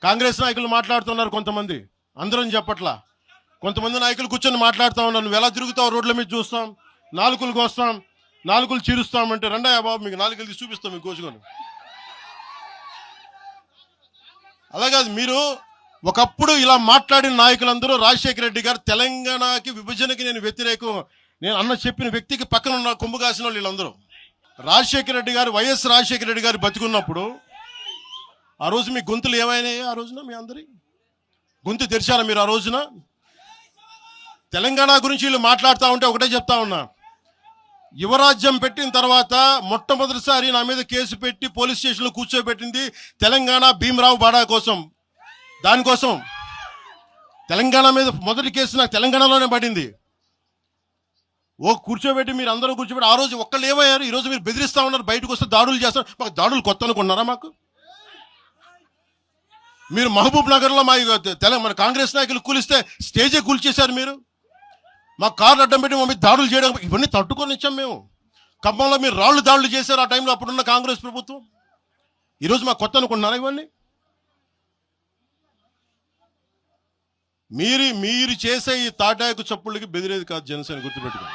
కాంగ్రెస్ నాయకులు మాట్లాడుతున్నారు కొంతమంది, అందరం చెప్పట్లా. కొంతమంది నాయకులు కూర్చొని మాట్లాడుతూ ఉన్నారు, నువ్వు ఎలా తిరుగుతావు రోడ్ల మీద చూస్తాం, నాలుగులకు వస్తాం, నాలుగులు చీరుస్తామంటే రండయ్యా బాబు మీకు నాలుగులు తీసి చూపిస్తాం మీకు కోసుకొని. అలాగే మీరు ఒకప్పుడు ఇలా మాట్లాడిన నాయకులందరూ రాజశేఖర రెడ్డి గారు తెలంగాణకి విభజనకి నేను వ్యతిరేకం నేను అన్న చెప్పిన వ్యక్తికి పక్కన ఉన్న కొమ్ము కాసిన వాళ్ళు వీళ్ళందరూ. రాజశేఖర రెడ్డి గారు, వైఎస్ రాజశేఖర రెడ్డి గారు బతికున్నప్పుడు ఆ రోజు మీ గొంతులు ఏమైనాయి? ఆ రోజున మీ అందరి గొంతు తెరిచారా మీరు? ఆ రోజున తెలంగాణ గురించి వీళ్ళు మాట్లాడుతూ ఉంటే ఒకటే చెప్తా ఉన్నా, యువరాజ్యం పెట్టిన తర్వాత మొట్టమొదటిసారి నా మీద కేసు పెట్టి పోలీస్ స్టేషన్లో కూర్చోబెట్టింది తెలంగాణ భీమరావు బాడా కోసం. దానికోసం తెలంగాణ మీద మొదటి కేసు నాకు తెలంగాణలోనే పడింది. కూర్చోబెట్టి మీరు అందరూ కూర్చోబెట్టి ఆ రోజు ఒక్కళ్ళు ఏమయ్యారు? ఈరోజు మీరు బెదిరిస్తూ ఉన్నారు, బయటకు వస్తే దాడులు చేస్తారు. మాకు దాడులు కొత్త అనుకున్నారా? మాకు మీరు మహబూబ్ నగర్లో మన కాంగ్రెస్ నాయకులు కూలిస్తే స్టేజే కూల్చేశారు మీరు. మా కార్లు అడ్డం పెట్టి మా మీద దాడులు చేయడం, ఇవన్నీ తట్టుకొని ఇచ్చాం మేము. ఖమ్మంలో మీరు రాళ్ళు దాడులు చేశారు ఆ టైంలో, అప్పుడున్న కాంగ్రెస్ ప్రభుత్వం. ఈరోజు మాకు కొత్త అనుకుంటున్నారా ఇవన్నీ? మీరు చేసే ఈ తాటాకు చప్పుళ్ళకి బెదిరేది కాదు జనసేన, గుర్తుపెట్టుకోండి.